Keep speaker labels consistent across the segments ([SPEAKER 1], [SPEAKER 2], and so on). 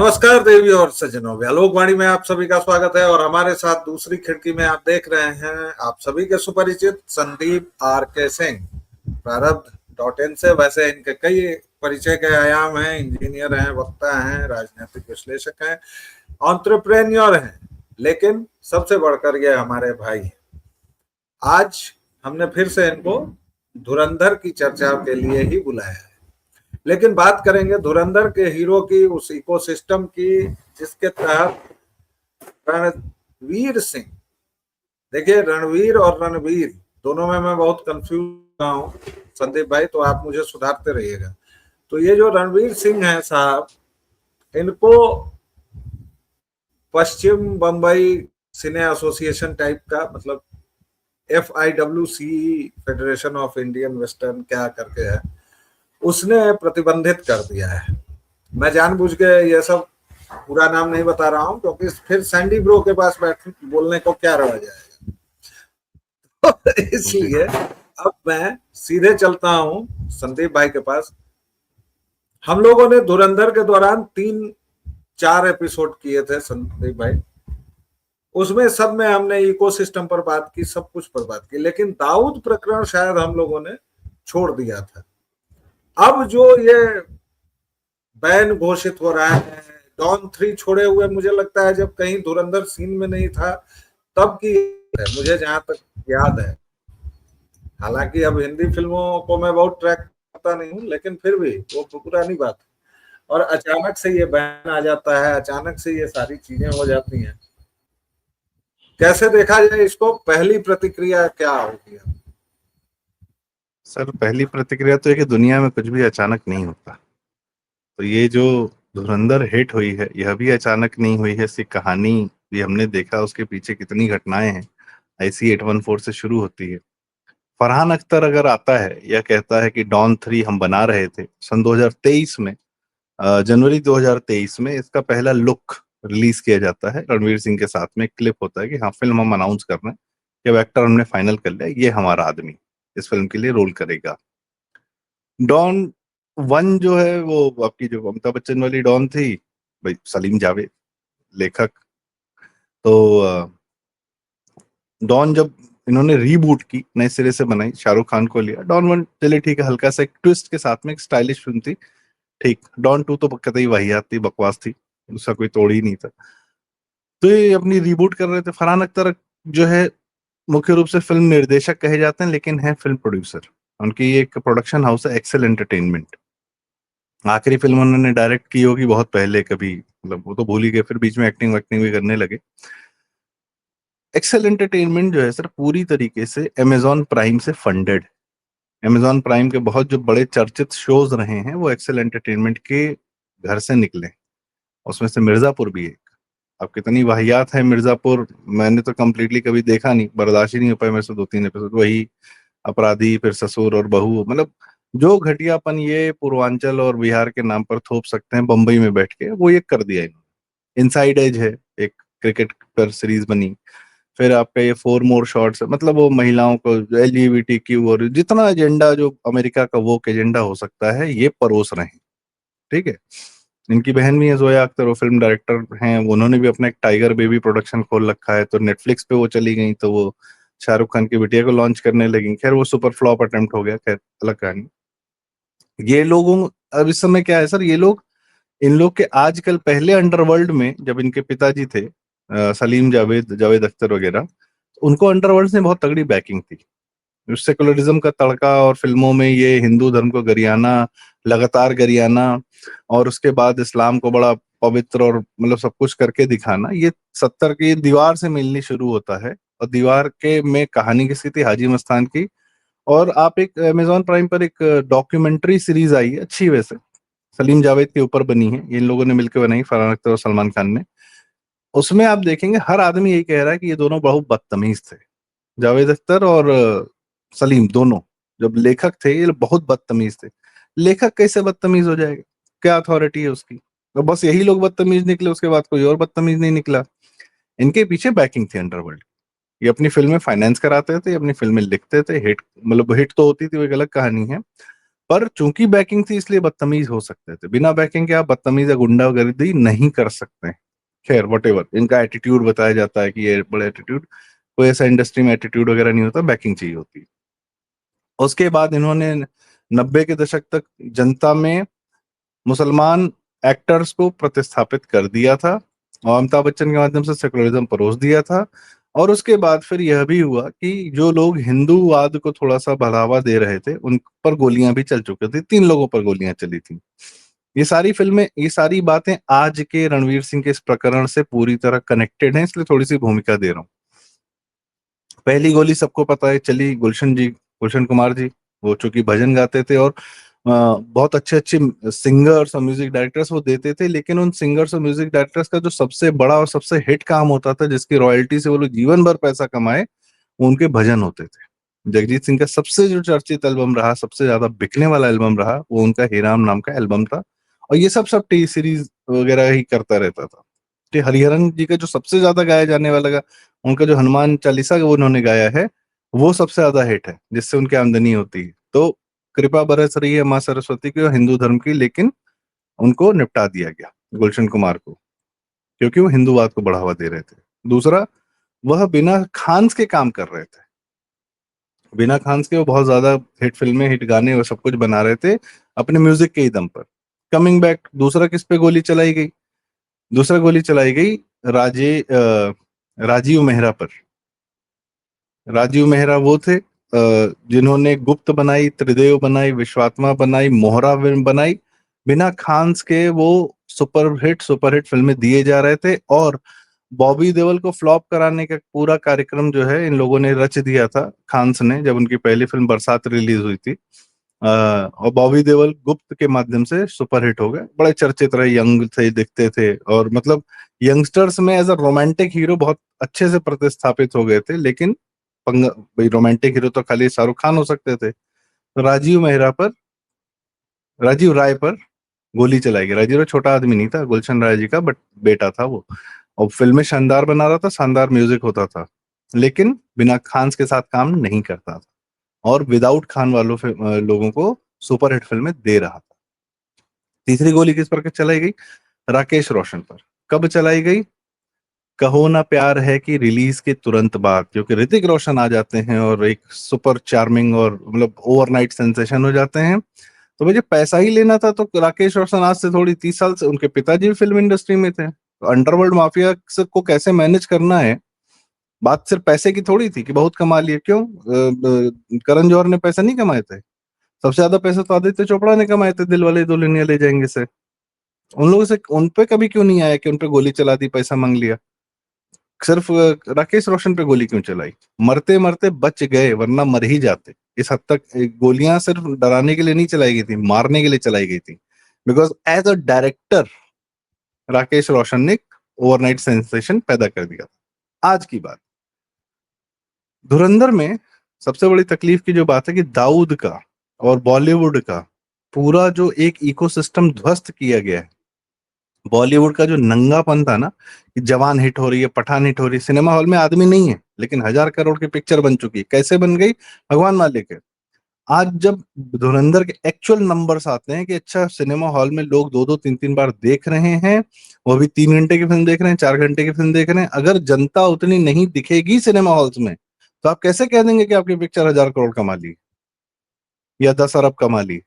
[SPEAKER 1] नमस्कार देवी और सज्जनों, आलोकवाणी में आप सभी का स्वागत है। और हमारे साथ दूसरी खिड़की में आप देख रहे हैं आप सभी के सुपरिचित संदीप आर के सिंह, प्रारब्ध.in से। वैसे इनके कई परिचय के आयाम हैं। इंजीनियर हैं, वक्ता हैं, राजनीतिक विश्लेषक हैं, एंटरप्रेन्योर हैं, लेकिन सबसे बढ़कर ये हमारे भाई हैं। आज हमने फिर से इनको धुरंधर की चर्चा के लिए ही बुलाया है, लेकिन बात करेंगे धुरंधर के हीरो की, उस इकोसिस्टम की जिसके तहत रणवीर सिंह। देखिए, रणवीर और रणवीर दोनों में मैं बहुत कंफ्यूज हूं संदीप भाई, तो आप मुझे सुधारते रहिएगा। तो ये जो रणवीर सिंह है साहब, इनको पश्चिम बंबई सिने एसोसिएशन टाइप का, मतलब FIWC, federation of Indian western क्या करके है, उसने प्रतिबंधित कर दिया है। मैं जानबूझ के ये सब पूरा नाम नहीं बता रहा हूं, क्योंकि फिर सैंडी ब्रो के पास बैठ बोलने को क्या रह जाएगा। तो इसलिए अब मैं सीधे चलता हूं संदीप भाई के पास। हम लोगों ने धुरंधर के दौरान 3-4 एपिसोड किए थे संदीप भाई, उसमें सब में हमने इकोसिस्टम पर बात की, सब कुछ पर बात की, लेकिन दाऊद प्रकरण शायद हम लोगों ने छोड़ दिया था। अब जो ये बैन घोषित हो रहा है, डॉन 3 छोड़े हुए, मुझे लगता है जब कहीं धुरंधर सीन में नहीं था तब की है, मुझे जहां तक याद है। हालांकि अब हिंदी फिल्मों को मैं बहुत ट्रैक करता नहीं हूँ, लेकिन फिर भी वो पुरानी बात है। और अचानक से ये बैन आ जाता है, अचानक से ये सारी चीजें हो जाती हैं। कैसे देखा जाए इसको? पहली प्रतिक्रिया क्या होगी?
[SPEAKER 2] सर, पहली प्रतिक्रिया तो है कि दुनिया में कुछ भी अचानक नहीं होता। तो ये जो धुरंधर हिट हुई है, यह भी अचानक नहीं हुई है। इसकी कहानी भी हमने देखा, उसके पीछे कितनी घटनाएं हैं। IC 814 से शुरू होती है। फरहान अख्तर अगर आता है, यह कहता है कि डॉन 3 हम बना रहे थे सन 2023 में। जनवरी 2023 में इसका पहला लुक रिलीज किया जाता है। रणवीर सिंह के साथ में एक क्लिप होता है कि हाँ, फिल्म हम अनाउंस कर रहे हैं, कि एक्टर हमने फाइनल कर लिया, ये हमारा आदमी इस फिल्म के लिए रोल करेगा। डॉन 1 जो है, वो आपकी जो अमिताभ बच्चन वाली डॉन थी, भाई सलीम जावेद लेखक। तो डॉन जब इन्होंने रीबूट की, नए सिरे से बनाई, शाहरुख खान को लिया। डॉन 1 चलिए ठीक है, हल्का सा एक ट्विस्ट के साथ में एक स्टाइलिश फिल्म थी, ठीक। डॉन 2 तो कतई वाहियात थी, बकवास थी, उसका कोई तोड़ ही नहीं था। तो ये अपनी रीबूट कर रहे थे। फरहान अख्तर जो है, मुख्य रूप से फिल्म निर्देशक कहे जाते हैं, लेकिन है फिल्म प्रोड्यूसर। उनकी एक प्रोडक्शन हाउस है, एक्सेल एंटरटेनमेंट। आखिरी फिल्म उन्होंने डायरेक्ट की होगी बहुत पहले, कभी, मतलब वो तो भूल ही गए, फिर बीच में एक्टिंग वैक्टिंग भी करने लगे। एक्सेल एंटरटेनमेंट जो है सर, पूरी तरीके से अमेजॉन प्राइम से फंडेड। अमेजॉन प्राइम के बहुत जो बड़े चर्चित शोज रहे हैं, वो एक्सेल एंटरटेनमेंट के घर से निकले। उसमें से मिर्जापुर भी एक। अब कितनी वाहियात है मिर्जापुर, मैंने तो कंप्लीटली कभी देखा नहीं, बर्दाश्त ही नहीं हो पाया मेरे से 2-3 एपिसोड। वही अपराधी, फिर ससुर और बहू, मतलब जो घटियापन ये पूर्वांचल और बिहार के नाम पर थोप सकते हैं बंबई में बैठ के, वो ये कर दिया इन्होंने। इनसाइड एज है, एक क्रिकेट पर सीरीज बनी। फिर आपका ये 4 मोर शॉट्स, मतलब वो महिलाओं को, LGBTQ और जितना एजेंडा जो अमेरिका का वो एजेंडा हो सकता है, ये परोस रहे हैं। ठीक है। इनकी बहन भी है जोया अख्तर, वो फिल्म डायरेक्टर हैं। उन्होंने भी अपना एक टाइगर बेबी प्रोडक्शन खोल रखा है। तो नेटफ्लिक्स पे वो चली गई, तो वो शाहरुख खान की बिटिया को लॉन्च करने लगी। खैर, वो सुपर फ्लॉप अटेम्प्ट हो गया, खैर अलग कहानी। ये लोगों, अब इस समय क्या है सर, ये लोग, इन लोग के आजकल, पहले अंडरवर्ल्ड में जब इनके पिताजी थे, सलीम जावेद, जावेद अख्तर वगैरह, उनको अंडरवर्ल्ड से बहुत तगड़ी बैकिंग थी। सेकुलरिज्म का तड़का, और फिल्मों में ये हिंदू धर्म को गरियाना, लगातार गरियाना, और उसके बाद इस्लाम को बड़ा पवित्र और मतलब सब कुछ करके दिखाना, ये 70 की दीवार से मिलनी शुरू होता है। और दीवार के में कहानी किसकी थी? हाजी मस्तान की। और आप एक अमेजॉन प्राइम पर एक डॉक्यूमेंट्री सीरीज आई है, अच्छी वैसे, सलीम जावेद के ऊपर बनी है, इन लोगों ने मिलकर बनाई, फरहान अख्तर और सलमान खान ने। उसमें आप देखेंगे हर आदमी यही कह रहा है कि ये दोनों बहुत बदतमीज थे। जावेद अख्तर और सलीम दोनों जब लेखक थे, ये बहुत बदतमीज थे। लेखक कैसे बदतमीज हो जाएगा? क्या अथॉरिटी है उसकी? तो बस यही लोग बदतमीज निकले, उसके बाद कोई और बदतमीज नहीं निकला। इनके पीछे बैकिंग थी अंडरवर्ल्ड। ये अपनी फिल्में फाइनेंस कराते थे, अपनी फिल्में लिखते थे, हिट, मतलब हिट तो होती थी, वो एक अलग कहानी है। पर चूंकि बैकिंग थी इसलिए बदतमीज हो सकते थे, बिना बैकिंग के आप बदतमीज या गुंडागर्दी नहीं कर सकते। खैर वटेवर, इनका एटीट्यूड बताया जाता है कि ये बड़े एटीट्यूड, कोई ऐसा इंडस्ट्री में एटीट्यूड वगैरह नहीं होता, बैकिंग चाहिए होती है। उसके बाद इन्होंने 90 के दशक तक जनता में मुसलमान एक्टर्स को प्रतिस्थापित कर दिया था और अमिताभ बच्चन के माध्यम से सेकुलरिज्म परोस दिया था। और उसके बाद फिर यह भी हुआ कि जो लोग हिंदूवाद को थोड़ा सा बढ़ावा दे रहे थे उन पर गोलियां भी चल चुकी थी, 3 लोगों पर गोलियां चली थी। ये सारी फिल्में, ये सारी बातें आज के रणवीर सिंह के इस प्रकरण से पूरी तरह कनेक्टेड हैं, इसलिए थोड़ी सी भूमिका दे रहा हूँ। पहली गोली सबको पता है चली गुलशन जी, गुलशन कुमार जी, वो चूंकि भजन गाते थे और बहुत अच्छे अच्छे सिंगर्स और म्यूजिक डायरेक्टर्स वो देते थे, लेकिन उन सिंगर्स और म्यूजिक डायरेक्टर्स का जो सबसे बड़ा और सबसे हिट काम होता था, जिसकी रॉयल्टी से वो लोग जीवन भर पैसा कमाए, वो उनके भजन होते थे। जगजीत सिंह का सबसे जो चर्चित एल्बम रहा, सबसे ज्यादा बिकने वाला एल्बम रहा, वो उनका हे राम नाम का एल्बम था। और ये सब सब टी सीरीज वगैरह ही करता रहता था। तो हरिहरन जी का जो सबसे ज्यादा गाया जाने वाला उनका जो हनुमान चालीसा वो उन्होंने गाया है, वो सबसे ज्यादा हिट है, जिससे उनकी आमदनी होती है। तो कृपा बरस रही है माँ सरस्वती की और हिंदू धर्म की, लेकिन उनको निपटा दिया गया गुलशन कुमार को, क्योंकि वो हिंदूवाद को बढ़ावा दे रहे थे। दूसरा, वह बिना खान्स के काम कर रहे थे, बिना खान्स के वो बहुत ज्यादा हिट फिल्में, हिट गाने और सब कुछ बना रहे थे अपने म्यूजिक के ही दम पर। कमिंग बैक, दूसरा किस पे गोली चलाई गई? दूसरा गोली चलाई गई राजीव मेहरा पर। राजीव मेहरा वो थे जिन्होंने गुप्त बनाई, त्रिदेव बनाई, विश्वात्मा बनाई, मोहरा बनाई। बिना खान्स के वो सुपर हिट फिल्में दिए जा रहे थे, और बॉबी देओल को फ्लॉप कराने का पूरा कार्यक्रम जो है इन लोगों ने रच दिया था, खान्स ने, जब उनकी पहली फिल्म बरसात रिलीज हुई थी। और बॉबी देओल गुप्त के माध्यम से सुपरहिट हो गए, बड़े चर्चित रहे, यंग थे, दिखते थे, और मतलब यंगस्टर्स में एज अ रोमांटिक हीरो बहुत अच्छे से प्रतिस्थापित हो गए थे। लेकिन भाई रोमांटिक हीरो तो खाली शाहरुख खान हो सकते थे। तो राजीव राय पर गोली चलाई गई। राजीव राय छोटा आदमी नहीं था, गुलशन राय जी का बट बेटा था वो, और फिल्में शानदार बना रहा था, शानदार म्यूजिक होता था, लेकिन बिना खान्स के साथ काम नहीं करता था, और विदाउट खान वालों लोगों को सुपरहिट फिल्में दे रहा था। तीसरी गोली किस पर चलाई गई? राकेश रोशन पर। कब चलाई गई? कहो ना प्यार है कि रिलीज के तुरंत बाद, क्योंकि ऋतिक रोशन आ जाते हैं और एक सुपर चार्मिंग और मतलब ओवरनाइट सेंसेशन हो जाते हैं। तो मुझे पैसा ही लेना था, तो राकेश रोशन आज से थोड़ी 30 साल से, उनके पिताजी भी फिल्म इंडस्ट्री में थे, तो अंडरवर्ल्ड माफिया को कैसे मैनेज करना है, बात सिर्फ पैसे की थोड़ी थी कि बहुत कमा लिए। क्यों? करण जौहर ने पैसा नहीं कमाए थे? सबसे ज्यादा पैसा तो आदित्य चोपड़ा ने कमाए थे दिल वाले दुल्हनिया ले जाएंगे से। उन लोगों से उन पे कभी क्यों नहीं आया कि उन पे गोली चला दी, पैसा मांग लिया? सिर्फ राकेश रोशन पे गोली क्यों चलाई? मरते मरते बच गए, वरना मर ही जाते। इस हद तक गोलियां सिर्फ डराने के लिए नहीं चलाई गई थी, मारने के लिए चलाई गई थी। Because as a director Rakesh Roshan ने ओवरनाइट सेंसेशन पैदा कर दिया था। आज की बात, धुरंधर में सबसे बड़ी तकलीफ की जो बात है कि दाऊद का और बॉलीवुड का पूरा जो एक इकोसिस्टम ध्वस्त किया गया है। बॉलीवुड का जो नंगापन था ना, कि जवान हिट हो रही है, पठान हिट हो रही है, सिनेमा हॉल में आदमी नहीं है, लेकिन 1,000 करोड़ की पिक्चर बन चुकी है। कैसे बन गई? भगवान मालिक है। आज जब धुरंधर के एक्चुअल नंबर्स आते हैं कि अच्छा सिनेमा हॉल में लोग 2-2 3-3 बार देख रहे हैं, वो भी 3 घंटे की फिल्म देख रहे हैं, 4 घंटे की फिल्म देख रहे हैं, अगर जनता उतनी नहीं दिखेगी सिनेमा हॉल्स में, तो आप कैसे कह देंगे कि आपकी पिक्चर 1,000 करोड़ कमा ली या 10 अरब कमा ली?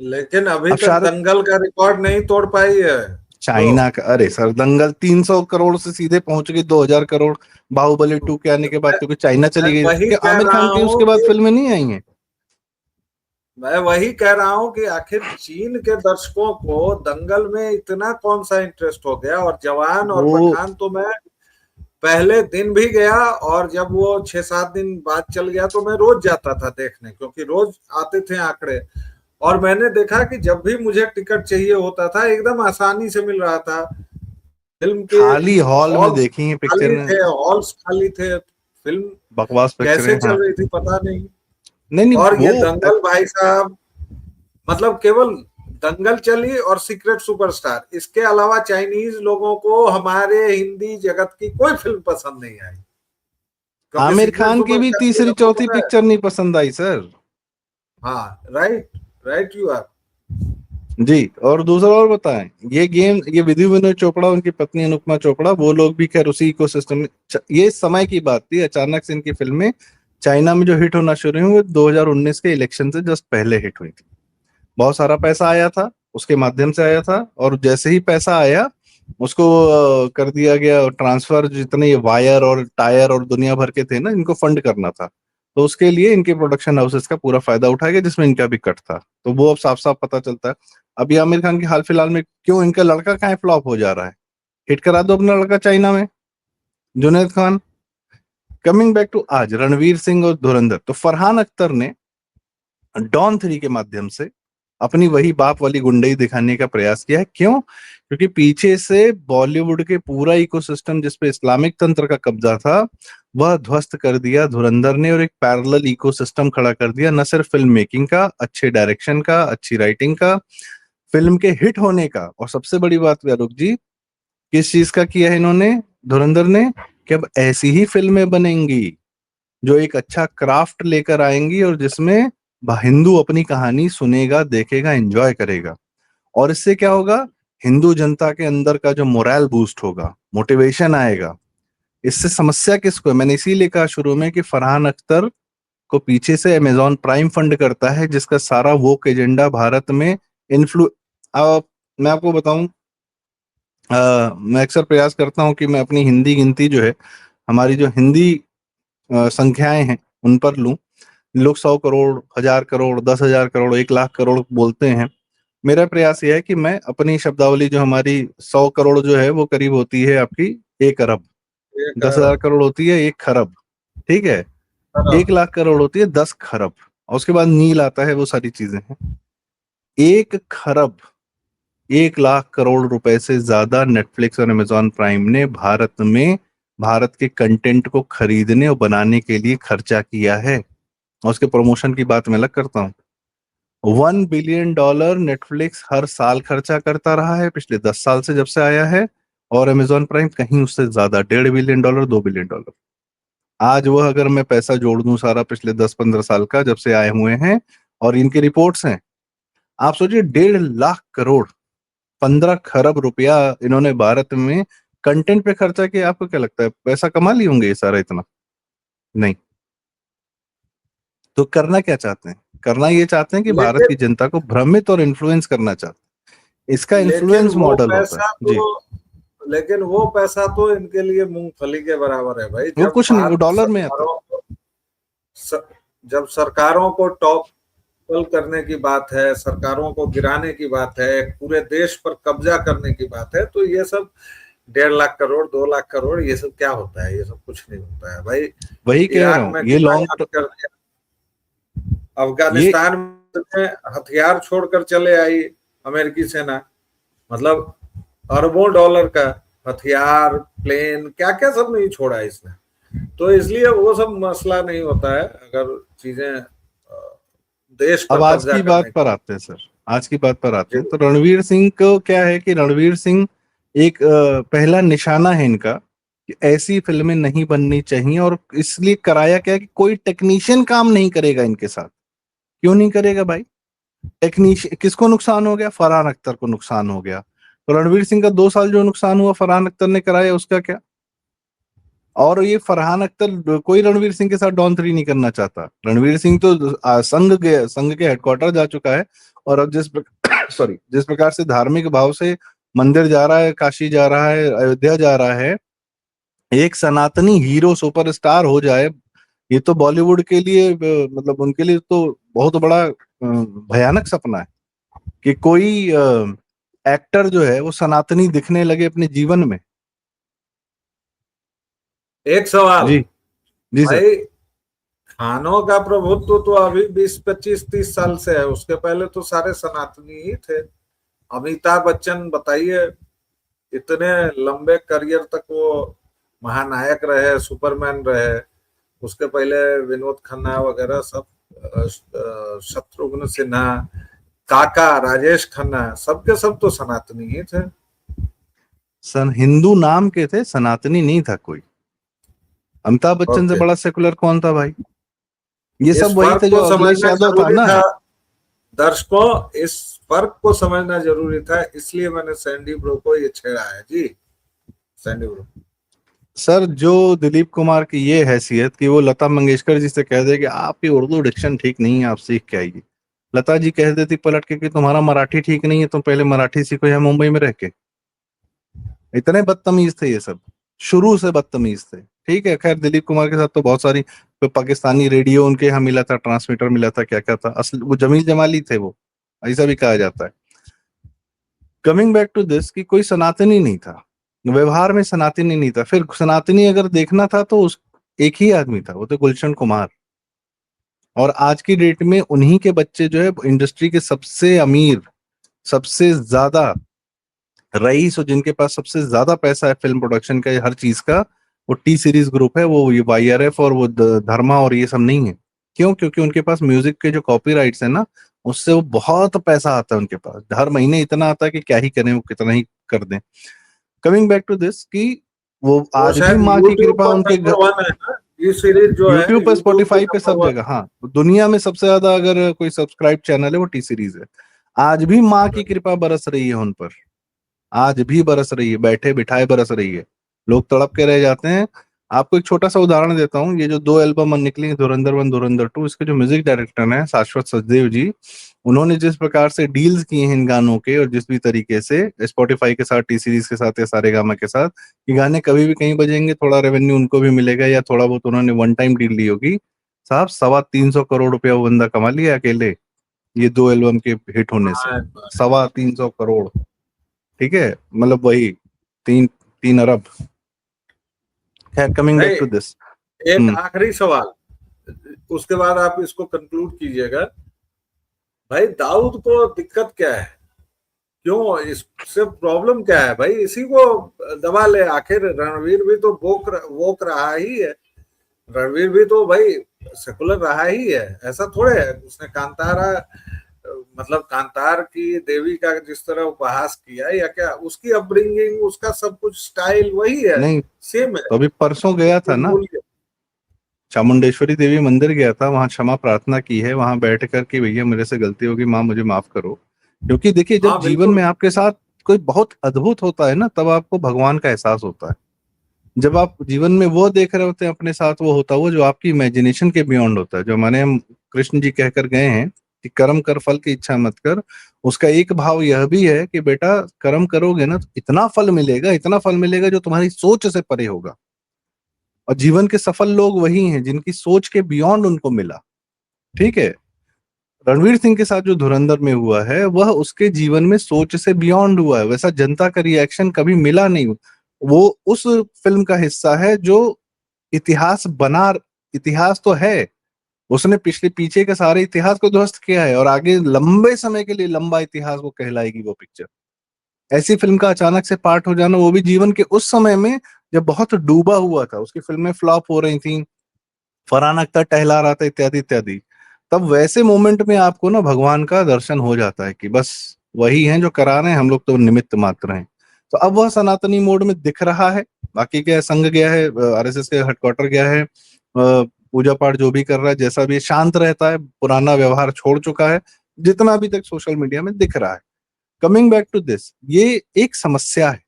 [SPEAKER 1] लेकिन अभी
[SPEAKER 2] अब
[SPEAKER 1] तक
[SPEAKER 2] शाहरुख,
[SPEAKER 1] दंगल का रिकॉर्ड नहीं तोड़ पाई है। तो
[SPEAKER 2] चाइना का, अरे सर दंगल 300 करोड़ से सीधे पहुंच गई 2,000 करोड़। बाहुबली 2 के आने के बाद क्योंकि चाइना
[SPEAKER 1] मैं
[SPEAKER 2] चली गई,
[SPEAKER 1] वही
[SPEAKER 2] क्योंकि
[SPEAKER 1] कह
[SPEAKER 2] आमिर
[SPEAKER 1] रहा
[SPEAKER 2] खान की
[SPEAKER 1] हूँ
[SPEAKER 2] उसके बाद
[SPEAKER 1] कि
[SPEAKER 2] फिल्में नहीं आई हैं।
[SPEAKER 1] मैं वही कह रहा हूँ कि आखिर चीन के दर्शकों को दंगल में इतना कौन सा इंटरेस्ट हो गया, और जवान और
[SPEAKER 2] वो
[SPEAKER 1] पठान तो मैं पहले दिन भी गया, और जब वो 6-7 दिन बाद चल गया तो मैं रोज जाता था देखने, क्योंकि रोज आते थे आंकड़े। और मैंने देखा कि जब भी मुझे टिकट चाहिए होता था एकदम आसानी से मिल रहा था। फिल्म के
[SPEAKER 2] खाली हॉल में
[SPEAKER 1] हॉल्स
[SPEAKER 2] देखी है पिक्चर
[SPEAKER 1] खाली
[SPEAKER 2] ने,
[SPEAKER 1] थे, हॉल्स खाली थे, फिल्म
[SPEAKER 2] बकवास
[SPEAKER 1] कैसे
[SPEAKER 2] पिक्चरें, हाँ।
[SPEAKER 1] चल रही थी पता नहीं।
[SPEAKER 2] नहीं नहीं
[SPEAKER 1] और
[SPEAKER 2] वो
[SPEAKER 1] ये दंगल भाई साहब, मतलब केवल दंगल चली और सीक्रेट सुपरस्टार, इसके अलावा चाइनीज लोगों को हमारे हिंदी जगत की कोई फिल्म पसंद नहीं आई, क्योंकि
[SPEAKER 2] आमिर
[SPEAKER 1] सीक्रेट
[SPEAKER 2] खान की भी
[SPEAKER 1] सुपरस्टार की
[SPEAKER 2] तीसरी
[SPEAKER 1] सबको
[SPEAKER 2] चौथी
[SPEAKER 1] पता है।
[SPEAKER 2] पिक्चर नहीं पसंद आई सर।
[SPEAKER 1] हाँ, राइट, राइट यू आर।
[SPEAKER 2] जी। और दूसरा और बताएं, ये गेम, ये विधि विनोद चोपड़ा, उनकी पत्नी अनुपमा चोपड़ा, वो लोग भी खैर उसी इकोसिस्टम में, ये समय की बात थी, अचानक से इनकी फिल्में चाइना में जो हिट होना शुरू हुई वो 2019 के इलेक्शन से जस्ट पहले हिट हुई थी। बहुत सारा पैसा आया था, उसके माध्यम से आया था, और जैसे ही पैसा आया उसको कर दिया गया ट्रांसफर, जितने ये वायर और टायर और दुनिया भर के थे ना, इनको फंड करना था, तो उसके लिए इनके प्रोडक्शन हाउसेस का पूरा फायदा उठाया गया, जिसमें इनका भी कट था। तो वो अब साफ साफ पता चलता है। अभी आमिर खान की हाल फिलहाल में क्यों इनका लड़का कहाँ फ्लॉप हो जा रहा है, हिट करा दो अपना लड़का चाइना में, Junaid Khan. Coming back to आज रणवीर सिंह और धुरंधर, तो फरहान अख्तर ने डॉन 3 के माध्यम से अपनी वही बाप वाली गुंडई दिखाने का प्रयास किया है। क्यों? क्योंकि पीछे से बॉलीवुड के पूरा इकोसिस्टम जिसपे इस्लामिक तंत्र का कब्जा था, वह ध्वस्त कर दिया धुरंधर ने, और एक पैरेलल इकोसिस्टम खड़ा कर दिया, न सिर्फ फिल्म मेकिंग का, अच्छे डायरेक्शन का, अच्छी राइटिंग का, फिल्म के हिट होने का, और सबसे बड़ी बात व्यारूप जी, किस चीज का किया है इन्होंने, धुरंधर ने, कि अब ऐसी ही फिल्में बनेंगी जो एक अच्छा क्राफ्ट लेकर आएंगी, और जिसमें हिंदू अपनी कहानी सुनेगा, देखेगा, एंजॉय करेगा। और इससे क्या होगा, हिंदू जनता के अंदर का जो मोरल बूस्ट होगा, मोटिवेशन आएगा। इससे समस्या किसको है, मैंने इसीलिए कहा शुरू में कि फरहान अख्तर को पीछे से अमेजॉन प्राइम फंड करता है, जिसका सारा वोक एजेंडा भारत में इन्फ्लु मैं आपको बताऊं, मैं अक्सर प्रयास करता हूं कि मैं अपनी हिंदी गिनती जो है, हमारी जो हिंदी संख्याएं हैं उन पर लूं। लोग 100 करोड़, 1000 करोड़, 10,000 करोड़, 1 लाख करोड़ बोलते हैं। मेरा प्रयास यह है कि मैं अपनी शब्दावली, जो हमारी 100 करोड़ जो है, वो करीब होती है आपकी 1 अरब,
[SPEAKER 1] एक
[SPEAKER 2] 10,000 करोड़ होती है 1 खरब, ठीक है, 1 लाख करोड़ होती है 10 खरब, और उसके बाद नील आता है, वो सारी चीजें हैं। 1 खरब, 1 लाख करोड़ रुपए से ज्यादा नेटफ्लिक्स और अमेजॉन प्राइम ने भारत में भारत के कंटेंट को खरीदने और बनाने के लिए खर्चा किया है। और उसके प्रमोशन की बात मैं अलग करता हूँ। $1 बिलियन नेटफ्लिक्स हर साल खर्चा करता रहा है पिछले 10 साल से, जब से आया है, और अमेजॉन प्राइम कहीं उससे ज्यादा, $1.5 बिलियन, $2 बिलियन। आज वह, अगर मैं पैसा जोड़ दूं सारा पिछले 10-15 साल का, जब से आए हुए हैं, और इनकी रिपोर्ट्स हैं, आप सोचिए 1.5 लाख करोड़, 15 खरब रुपया इन्होंने भारत में कंटेंट पे खर्चा किया। आपको क्या लगता है, पैसा कमा लिए होंगे ये सारा इतना? नहीं। तो करना क्या चाहते हैं, करना ये चाहते हैं कि भारत की
[SPEAKER 1] लेकिन
[SPEAKER 2] जनता को भ्रमित और इन्फ्लुएंस करना चाहते हैं। इसका
[SPEAKER 1] लेकिन
[SPEAKER 2] इन्फ्लुएंस
[SPEAKER 1] वो
[SPEAKER 2] मॉडल होता है
[SPEAKER 1] पैसा
[SPEAKER 2] जी।
[SPEAKER 1] तो लेकिन वो पैसा तो इनके लिए मूंगफली के बराबर है भाई।
[SPEAKER 2] वो कुछ नहीं, वो डॉलर में आता है।
[SPEAKER 1] स, जब सरकारों को टॉपल करने की बात है, सरकारों को गिराने की बात है, पूरे देश पर कब्जा करने की बात है, तो ये सब 1.5 लाख करोड़, 2 लाख करोड़, ये सब क्या होता है? ये सब कुछ नहीं होता है भाई।
[SPEAKER 2] वही कह रहा
[SPEAKER 1] ईराक
[SPEAKER 2] हूँ,
[SPEAKER 1] में
[SPEAKER 2] ये
[SPEAKER 1] कितना
[SPEAKER 2] लॉन्ग,
[SPEAKER 1] याद कर दिया,
[SPEAKER 2] ये
[SPEAKER 1] अफगानिस्तान में हथियार छोड़कर चले आई अमेरिकी सेना, मतलब अरबों डॉलर का हथियार, प्लेन, क्या क्या सब नहीं छोड़ा इसने। तो इसलिए वो सब मसला नहीं होता है अगर चीजें देश
[SPEAKER 2] अब
[SPEAKER 1] पर
[SPEAKER 2] आज
[SPEAKER 1] कब्जा
[SPEAKER 2] की बात
[SPEAKER 1] करने की
[SPEAKER 2] पर
[SPEAKER 1] बात।
[SPEAKER 2] आते हैं सर, आज की बात पर आते
[SPEAKER 1] जी।
[SPEAKER 2] हैं। तो रणवीर सिंह को क्या है कि रणवीर सिंह एक पहला निशाना है इनका, कि ऐसी फिल्में नहीं बननी चाहिए, और इसलिए कराया क्या कि कोई टेक्नीशियन काम नहीं करेगा इनके साथ। क्यों नहीं करेगा भाई? टेक्नीशियन किसको नुकसान हो गया? फरहान अख्तर को नुकसान हो गया। तो रणवीर सिंह का 2 साल जो नुकसान हुआ फरहान अख्तर ने कराया, उसका क्या? और ये फरहान अख्तर, कोई रणवीर सिंह के साथ डॉन 3 नहीं करना चाहता। रणवीर सिंह तो संघ के हेडक्वार्टर जा चुका है, और अब जिस सॉरी, जिस प्रकार से धार्मिक भाव से मंदिर जा रहा है, काशी जा रहा है, अयोध्या जा रहा है, एक सनातनी हीरो सुपरस्टार हो जाए, ये तो बॉलीवुड के लिए मतलब उनके लिए तो बहुत बड़ा भयानक सपना है, कि कोई एक्टर जो है वो सनातनी दिखने लगे अपने जीवन में।
[SPEAKER 1] एक सवाल
[SPEAKER 2] जी। जी सर।
[SPEAKER 1] भाई, खानों का प्रभुत्व तो अभी 20, 25, 30 साल से है, उसके पहले तो सारे सनातनी ही थे। अमिताभ बच्चन बताइए, इतने लंबे करियर तक वो महानायक रहे, सुपरमैन रहे। उसके पहले विनोद खन्ना वगैरह सब, शत्रुघ्न सिन्हा, काका, राजेश खन्ना, सबके सब तो सनातनी ही थे।
[SPEAKER 2] हिंदू नाम के थे, सनातनी नहीं था कोई। अमिताभ बच्चन से
[SPEAKER 1] ओके,
[SPEAKER 2] बड़ा सेकुलर कौन था भाई? ये
[SPEAKER 1] इस
[SPEAKER 2] सब वही
[SPEAKER 1] फर्क
[SPEAKER 2] थे जो
[SPEAKER 1] को
[SPEAKER 2] अखिलेश
[SPEAKER 1] समझना
[SPEAKER 2] यादव था
[SPEAKER 1] जरूरी
[SPEAKER 2] ना।
[SPEAKER 1] था। दर्शकों इस फर्क को समझना जरूरी था, इसलिए मैंने सैंडी ब्रो को ये छेड़ा है जी। सैंडी ब्रो
[SPEAKER 2] सर जो दिलीप कुमार की ये हैसियत कि वो लता मंगेशकर जी से कह दे कि आपकी उर्दू डिक्शन ठीक नहीं है, आप सीख के आइए। लता जी कह देती पलट के कि तुम्हारा मराठी ठीक नहीं है, तुम पहले मराठी सीखो यहाँ मुंबई में रह के। इतने बदतमीज थे ये सब, शुरू से बदतमीज थे। ठीक है, खैर दिलीप कुमार के साथ तो बहुत सारी, तो पाकिस्तानी रेडियो उनके यहाँ मिला था, ट्रांसमीटर मिला था, क्या क्या था, असल वो जमील जमाली थे वो, ऐसा भी कहा जाता है। कमिंग बैक टू दिस कि कोई सनातनी नहीं था, व्यवहार में सनातनी नहीं था। फिर सनातनी अगर देखना था तो उस एक ही आदमी था, वो तो गुलशन कुमार। और आज की डेट में उन्हीं के बच्चे जो है इंडस्ट्री के सबसे अमीर, सबसे ज्यादा रईस, और जिनके पास सबसे ज्यादा पैसा है फिल्म प्रोडक्शन का या हर चीज का, वो टी सीरीज ग्रुप है। वो ये YRF और वो धर्मा और ये सब नहीं है। क्यों? क्योंकि उनके पास म्यूजिक के जो कॉपीराइट्स है ना, उससे वो बहुत पैसा आता है उनके पास, हर महीने इतना आता है कि क्या ही करें, वो कितना ही कर दें। कमिंग बैक टू दिस कि वो
[SPEAKER 1] वो
[SPEAKER 2] आज भी
[SPEAKER 1] शायद
[SPEAKER 2] माँ की
[SPEAKER 1] यूट्यूब
[SPEAKER 2] कृपा
[SPEAKER 1] पर
[SPEAKER 2] उनके घर,
[SPEAKER 1] नंबर 1 है ना, ये सीरीज जो है
[SPEAKER 2] यूट्यूब पे,
[SPEAKER 1] यूट्यूब पे
[SPEAKER 2] स्पॉटिफाई पे, सब
[SPEAKER 1] नंबर 1।
[SPEAKER 2] जगह। हाँ, दुनिया में सबसे ज्यादा अगर कोई सब्सक्राइब चैनल है वो टी सीरीज है। आज भी माँ की कृपा बरस रही है उन पर, आज भी बरस रही है, बैठे बिठाए बरस रही है। लोग तड़प के रह जाते हैं। आपको एक छोटा सा उदाहरण देता हूँ, ये जो 2 एल्बम निकली, धुरंधर 1, धुरंधर 2, इसके जो म्यूजिक डायरेक्टर हैं शाश्वत सचदेव जी, उन्होंने जिस प्रकार से डील्स किए हैं इन गानों के, और जिस भी तरीके से स्पॉटिफाई के साथ, टी सीरीज के साथ या सारेगामा के साथ, ये गाने कभी भी कहीं बजेंगे, थोड़ा रेवेन्यू उनको भी मिलेगा, या थोड़ा बहुत उन्होंने वन टाइम डील ली होगी। साहब 325 करोड़ रुपया वो बंदा कमा लिया अकेले, ये 2 एल्बम के हिट होने से।
[SPEAKER 1] हाँ,
[SPEAKER 2] 325 करोड़। ठीक है, मतलब वही 3 3 अरब। खैर, कमिंग बैक
[SPEAKER 1] नहीं,
[SPEAKER 2] टू दिस।
[SPEAKER 1] एक
[SPEAKER 2] हम्म।
[SPEAKER 1] आखिरी सवाल, उसके बाद आप इसको कंक्लूड कीजिएगा। भाई दाऊद को दिक्कत क्या है? क्यों, इससे प्रॉब्लम क्या है भाई? इसी को दबा ले। आखिर रणवीर भी तो वोक रहा ही है। रणवीर भी तो भाई सेकुलर रहा ही है, ऐसा थोड़े है। उसने कांतारा, मतलब कांतार की देवी का जिस तरह उपहास किया, या क्या उसकी अपब्रिंगिंग, उसका सब कुछ स्टाइल वही है,
[SPEAKER 2] नहीं,
[SPEAKER 1] सेम है।
[SPEAKER 2] तो अभी परसों गया था
[SPEAKER 1] कुछ
[SPEAKER 2] ना,
[SPEAKER 1] भूल गया?
[SPEAKER 2] चामुंडेश्वरी देवी मंदिर गया था, वहां क्षमा प्रार्थना की है, वहां बैठ कर के भैया मेरे से गलती होगी, माँ मुझे माफ करो। क्योंकि देखिए, जब
[SPEAKER 1] हाँ
[SPEAKER 2] जीवन
[SPEAKER 1] बिल्कुल।
[SPEAKER 2] में आपके साथ कोई बहुत अद्भुत होता है ना, तब आपको भगवान का एहसास होता है। जब आप जीवन में वो देख रहे होते हैं अपने साथ, वो होता है वो जो आपकी इमेजिनेशन के बियॉन्ड होता है, जो हमारे हम कृष्ण जी कहकर गए हैं कि कर्म कर फल की इच्छा मत कर। उसका एक भाव यह भी है कि बेटा कर्म करोगे ना तो इतना फल मिलेगा, इतना फल मिलेगा जो तुम्हारी सोच से परे होगा। और जीवन के सफल लोग वही हैं जिनकी सोच के बियॉन्ड उनको मिला। ठीक है, रणवीर सिंह के साथ जो धुरंधर में हुआ है वह उसके जीवन में सोच से बियॉन्ड हुआ है, वैसा जनता का रिएक्शन कभी मिला नहीं। वो उस फिल्म का हिस्सा है जो इतिहास बना, इतिहास तो है, उसने पिछले पीछे के सारे इतिहास को ध्वस्त किया है, और आगे लंबे समय के लिए लंबा इतिहास वो कहलाएगी वो पिक्चर। ऐसी फिल्म का अचानक से पार्ट हो जाना, वो भी जीवन के उस समय में जब बहुत डूबा हुआ था, उसकी फिल्में फ्लॉप हो रही थी, फरहान अख्तर टहला रहा था, इत्यादि इत्यादि, तब वैसे मोमेंट में आपको ना भगवान का दर्शन हो जाता है कि बस वही हैं जो करा रहे हैं, हम लोग तो निमित्त मात्र हैं। तो अब वह सनातनी मोड में दिख रहा है। बाकी क्या है, संघ गया है, RSS के हेडक्वार्टर गया है, पूजा पाठ जो भी कर रहा है, जैसा भी शांत रहता है, पुराना व्यवहार छोड़ चुका है, जितना अभी तक सोशल मीडिया में दिख रहा है। कमिंग बैक टू दिस, ये एक समस्या है।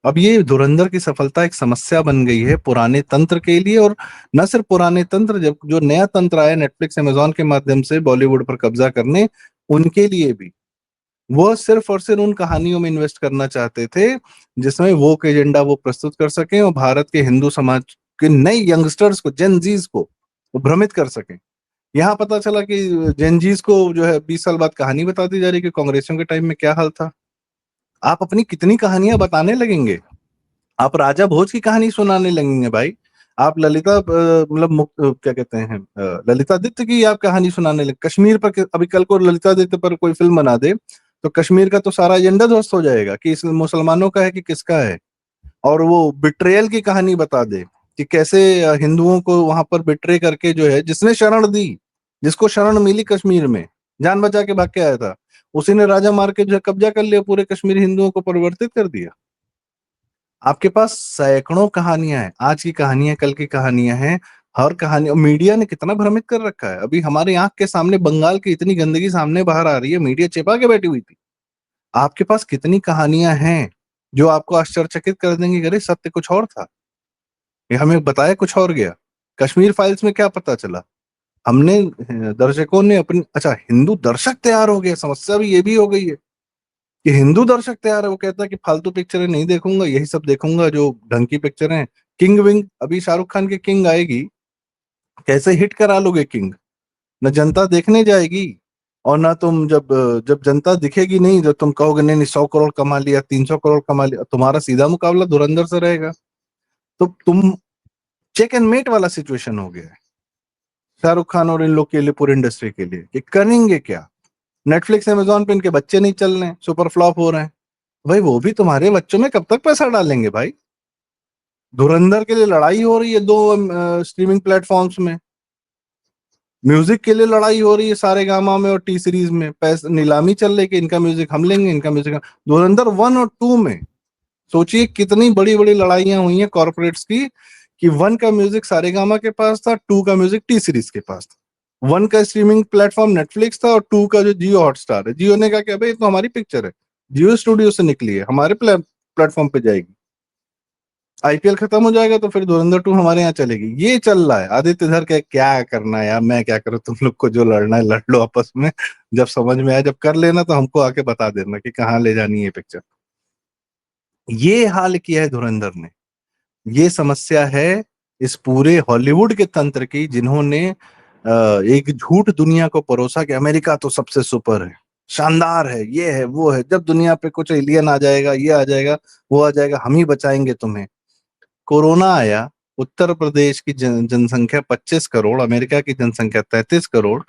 [SPEAKER 2] अब ये धुरंधर की सफलता एक समस्या बन गई है पुराने तंत्र के लिए, और न सिर्फ पुराने तंत्र, जब जो नया तंत्र आया नेटफ्लिक्स अमेजॉन के माध्यम से बॉलीवुड पर कब्जा करने, उनके लिए भी। वो सिर्फ और सिर्फ उन कहानियों में इन्वेस्ट करना चाहते थे जिसमें वो एजेंडा वो प्रस्तुत कर सकें, और भारत के हिंदू समाज के नए यंगस्टर्स को, जेनजीज को वो भ्रमित कर सकें। यहाँ पता चला कि जेनजीज को जो है 20 साल बाद कहानी बता दी जा रही है कि कांग्रेसियों के टाइम में क्या हाल था। आप अपनी कितनी कहानियां बताने लगेंगे? आप राजा भोज की कहानी सुनाने लगेंगे भाई। आप ललिता मतलब क्या कहते हैं, ललितादित्य की आप कहानी सुनाने लगे कश्मीर पर। अभी कल को ललितादित्य पर कोई फिल्म बना दे तो कश्मीर का तो सारा एजेंडा ध्वस्त हो जाएगा कि इस मुसलमानों का है कि किसका है। और वो बिट्रेयल की कहानी बता दे कि कैसे हिंदुओं को वहां पर बिट्रे करके जो है, जिसने शरण दी, जिसको शरण मिली कश्मीर में, जान बचा के भाग के आया था, उसी ने राजा मार के जो है कब्जा कर लिया, पूरे कश्मीरी हिंदुओं को परिवर्तित कर दिया। आपके पास सैकड़ों कहानियां हैं, आज की कहानियां, कल की कहानियां हैं। हर कहानी, मीडिया ने कितना भ्रमित कर रखा है। अभी हमारे आंख के सामने बंगाल की इतनी गंदगी सामने बाहर आ रही है, मीडिया छिपा के बैठी हुई थी। आपके पास कितनी कहानियां हैं जो आपको आश्चर्यचकित कर देंगे, अरे सत्य कुछ और था, ये हमें बताया कुछ और गया। कश्मीर फाइल्स में क्या पता चला, हमने दर्शकों ने अपनी, अच्छा हिंदू दर्शक तैयार हो गया, समस्या भी ये भी हो गई है कि हिंदू दर्शक तैयार है, वो कहता है कि फालतू पिक्चरें नहीं देखूंगा, यही सब देखूंगा जो ढंग की पिक्चर है। किंग विंग, अभी शाहरुख खान की किंग आएगी, कैसे हिट करा लोगे किंग, न जनता देखने जाएगी, और ना तुम जब जब जनता दिखेगी नहीं, जब तुम कहोगे नहीं नहीं 100 करोड़ कमा लिया, 300 करोड़ कमा लिया, तुम्हारा सीधा मुकाबला धुरंधर से रहेगा। तो तुम चेक एंड मेट वाला सिचुएशन हो गया है शाहरुख खान और इन लोग के लिए, पूरी इंडस्ट्री के लिए, कि करेंगे क्या। नेटफ्लिक्स अमेजोन पे इनके बच्चे नहीं चल रहे हैं, सुपर फ्लॉप हो रहे हैं, भाई वो भी तुम्हारे बच्चों में कब तक पैसा डालेंगे भाई। धुरंधर के लिए लड़ाई हो रही है दो स्ट्रीमिंग प्लेटफॉर्म्स में, म्यूजिक के लिए लड़ाई हो रही है सारे गामा में और टी सीरीज में, पैसे नीलामी चल रही है कि इनका म्यूजिक हम लेंगे, इनका म्यूजिक धुरंधर 1 और 2 में सोचिए कितनी बड़ी बड़ी लड़ाइयां हुई हैं कॉर्पोरेट्स की, कि 1 का म्यूजिक सारेगामा के पास था, 2 का म्यूजिक टी सीरीज के पास था। 1 का स्ट्रीमिंग प्लेटफॉर्म नेटफ्लिक्स था और 2 का जो जियो हॉटस्टार है, जियो ने कहा कि भाई ये तो हमारी पिक्चर है, जियो स्टूडियो से निकली है, हमारे प्लेटफॉर्म पे जाएगी, आईपीएल खत्म हो जाएगा तो फिर धुरंधर 2 हमारे यहाँ चलेगी। ये चल रहा है। आदित्य धर के क्या करना है यार, मैं क्या करूँ, तुम लोग को जो लड़ना है लड़ लो आपस में, जब समझ में आए, जब कर लेना तो हमको आके बता देना कि कहाँ ले जानी है पिक्चर। ये हाल किया है धुरंधर ने। ये समस्या है इस पूरे हॉलीवुड के तंत्र की, जिन्होंने एक झूठ दुनिया को परोसा कि अमेरिका तो सबसे सुपर है, शानदार है, ये है वो है, जब दुनिया पे कुछ एलियन आ जाएगा, ये आ जाएगा, वो आ जाएगा, हम ही बचाएंगे तुम्हें। कोरोना आया, उत्तर प्रदेश की जनसंख्या 25 करोड़, अमेरिका की जनसंख्या 33 करोड़,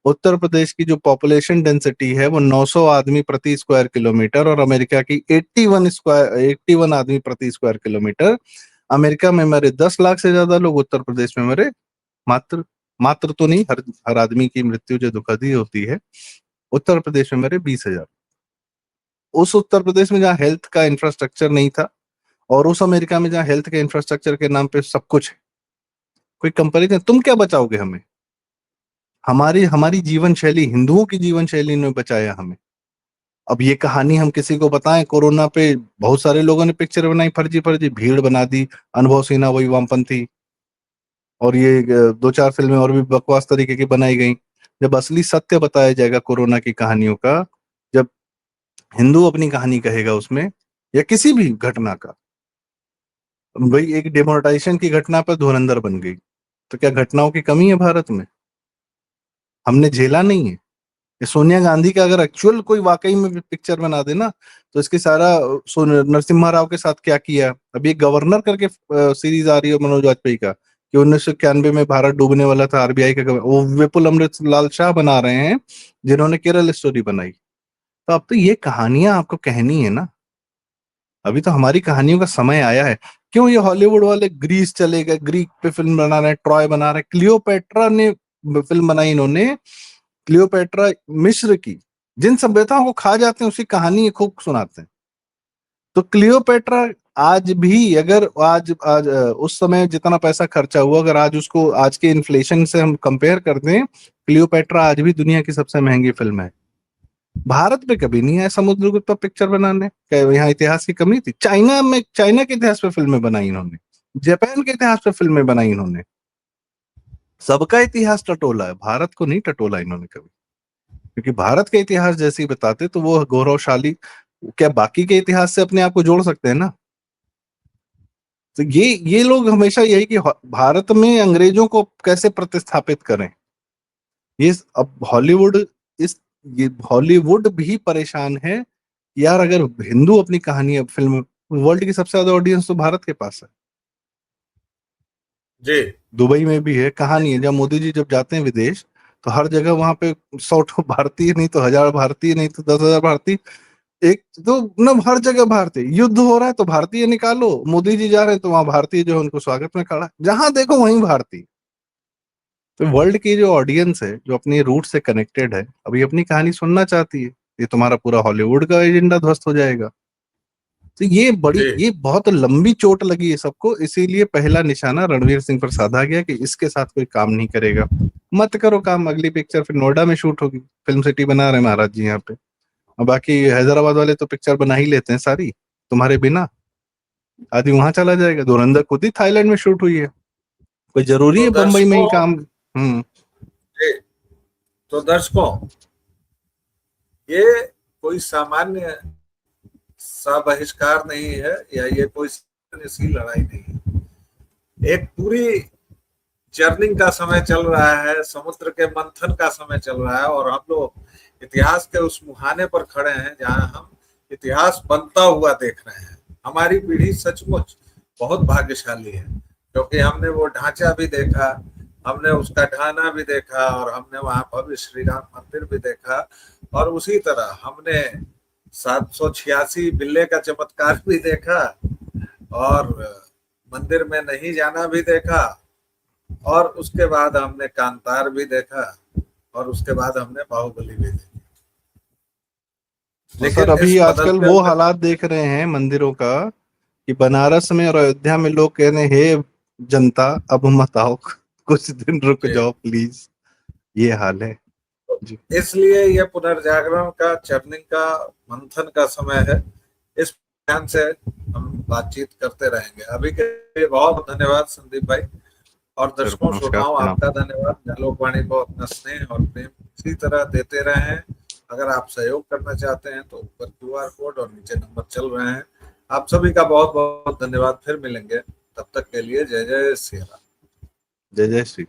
[SPEAKER 2] उत्तर प्रदेश की जो पॉपुलेशन डेंसिटी है वो 900 आदमी प्रति स्क्वायर किलोमीटर, और अमेरिका की 81 आदमी प्रति स्क्वायर किलोमीटर। अमेरिका में मरे 10 लाख से ज्यादा लोग, उत्तर प्रदेश में मरे मात्र, मात्र तो नहीं, हर हर आदमी की मृत्यु जो दुखद ही होती है, उत्तर प्रदेश में मरे 20,000। उस उत्तर प्रदेश में जहाँ हेल्थ का इंफ्रास्ट्रक्चर नहीं था, और उस अमेरिका में जहाँ हेल्थ के इंफ्रास्ट्रक्चर के नाम पे सब कुछ है, कोई कंपैरिजन, तुम क्या बचाओगे हमें। हमारी हमारी जीवन शैली, हिंदुओं की जीवन शैली ने बचाया हमें। अब ये कहानी हम किसी को बताएं, कोरोना पे बहुत सारे लोगों ने पिक्चर बनाई, फर्जी फर्जी भीड़ बना दी, अनुभव सिन्हा वही वामपंथी, और ये 2-4 फिल्में और भी बकवास तरीके की बनाई गई। जब असली सत्य बताया जाएगा कोरोना की कहानियों का, जब हिंदू अपनी कहानी कहेगा उसमें, या किसी भी घटना का, भाई एक डिमोनेटाइजेशन की घटना पर धुरंधर बन गई, तो क्या घटनाओं की कमी है भारत में, हमने झेला नहीं है। ये सोनिया गांधी का अगर एक्चुअल कोई वाकई में पिक्चर बना देना, तो इसके सारा नरसिम्हा राव के साथ क्या किया, अभी एक गवर्नर करके सीरीज आ रही है मनोज वाजपेयी का, कि 1991 में भारत डूबने वाला था, आरबीआई का वो विपुल अमृत लाल शाह बना रहे हैं, जिन्होंने केरल स्टोरी बनाई। तो अब तो ये कहानियां आपको कहनी है ना, अभी तो हमारी कहानियों का समय आया है। क्यों ये हॉलीवुड वाले ग्रीस चले गए, ग्रीक पे फिल्म बना रहे हैं, ट्रॉय बना रहे हैं, क्लियोपेट्रा ने फिल्म बनाई इन्होंने, क्लियोपेट्रा मिस्र की, जिन सभ्यताओं को खा जाते हैं उसकी कहानी खूब सुनाते हैं। तो क्लियोपेट्रा आज भी, अगर आज उस समय जितना पैसा खर्चा हुआ, अगर आज उसको आज के इन्फ्लेशन से हम कंपेयर कर दें, क्लियोपेट्रा आज भी दुनिया की सबसे महंगी फिल्म है। भारत पे कभी नहीं आया समुद्रगुप्त पर पिक्चर बनाने, क्या यहाँ इतिहास की कमी थी। चाइना के इतिहास पे फिल्में बनाई इन्होंने, जापान के इतिहास पे फिल्में बनाई इन्होंने, सबका इतिहास टटोला है, भारत को नहीं टटोला इन्होंने कभी। क्योंकि भारत के इतिहास जैसे ही बताते तो वो गौरवशाली, क्या बाकी के इतिहास से अपने आप को जोड़ सकते हैं ना। तो ये लोग हमेशा यही कि भारत में अंग्रेजों को कैसे प्रतिस्थापित करें, ये अब हॉलीवुड, इस ये हॉलीवुड भी परेशान है यार। अगर हिंदू अपनी कहानी, अब फिल्म, वर्ल्ड की सबसे ज्यादा ऑडियंस तो भारत के पास है,
[SPEAKER 1] जी।
[SPEAKER 2] दुबई में भी है, कहानी है, जब मोदी जी जब जाते हैं विदेश, तो हर जगह वहां पे 100 भारतीय, नहीं तो 1000 भारतीय, नहीं तो 10,000 भारतीय, एक तो ना, हर जगह भारतीय, युद्ध हो रहा है तो भारतीय निकालो, मोदी जी जा रहे हैं तो वहां भारतीय जो है उनको स्वागत में खड़ा है, जहां देखो वहीं भारतीय। तो वर्ल्ड की जो ऑडियंस है, जो अपनी रूट से कनेक्टेड है, अभी अपनी कहानी सुनना चाहती है, ये तुम्हारा पूरा हॉलीवुड का एजेंडा ध्वस्त हो जाएगा। तो ये बड़ी,
[SPEAKER 1] जी
[SPEAKER 2] ये बहुत लंबी चोट लगी है सबको, इसीलिए पहला निशाना रणवीर सिंह पर साधा गया कि इसके साथ कोई काम नहीं करेगा, मत करो काम, अगली पिक्चर फिर नोएडा में शूट होगी, फिल्म सिटी बना रहे महाराज जी यहाँ पे। और बाकी हैदराबाद वाले तो पिक्चर बना ही लेते हैं सारी तुम्हारे बिना, आदि वहां चला जाएगा। धुरंधर खुद ही थाईलैंड में शूट हुई है, कोई जरूरी
[SPEAKER 1] तो
[SPEAKER 2] है बम्बई में ही
[SPEAKER 1] दर्शकों
[SPEAKER 2] काम। हम्म।
[SPEAKER 1] जी, तो दर्शकों ये कोई सामान्य सा बहिष्कार नहीं है, या ये कोई सी लड़ाई नहीं है। एक पूरी चर्निंग का समय चल रहा है, समुद्र के मंथन का समय चल रहा है, और हम लोग इतिहास के उस मुहाने पर खड़े हैं जहां हम इतिहास बनता हुआ देख रहे हैं। हमारी पीढ़ी सचमुच बहुत भाग्यशाली है, क्योंकि हमने वो ढांचा भी देखा, हमने उसका ढाना भी देखा, और हमने वहां भव्य श्री राम मंदिर भी देखा, और उसी तरह हमने 786 बिल्ले का चमत्कार भी देखा, और मंदिर में नहीं जाना भी देखा, और उसके बाद हमने कांतार भी देखा, और उसके बाद हमने बाहुबली भी देखी।
[SPEAKER 2] तो सर
[SPEAKER 1] लेकिन
[SPEAKER 2] अभी
[SPEAKER 1] इस
[SPEAKER 2] आजकल
[SPEAKER 1] बदलते
[SPEAKER 2] वो
[SPEAKER 1] हुए
[SPEAKER 2] हालात देख रहे हैं मंदिरों का कि बनारस में और अयोध्या में लोग कह रहे हैं, हे जनता अब मत आओ, कुछ दिन रुक
[SPEAKER 1] जी,
[SPEAKER 2] जाओ प्लीज, ये हाल है जी।
[SPEAKER 1] इसलिए ये पुनर्जागरण का, चर्निंग का, मंथन का समय है। इस ध्यान से हम बातचीत करते रहेंगे। अभी के लिए बहुत धन्यवाद संदीप भाई, और
[SPEAKER 2] सर
[SPEAKER 1] दर्शकों
[SPEAKER 2] नमस्कार,
[SPEAKER 1] श्रोताओं
[SPEAKER 2] प्रणाम।
[SPEAKER 1] आपका धन्यवाद। आलोकवाणी को अपना स्नेह और प्रेम इसी तरह देते रहें। अगर आप सहयोग करना चाहते हैं तो ऊपर QR कोड और नीचे नंबर चल रहे हैं। आप सभी का बहुत बहुत धन्यवाद। फिर मिलेंगे, तब तक के लिए जय जय श्री राम।
[SPEAKER 2] जय जय श्री।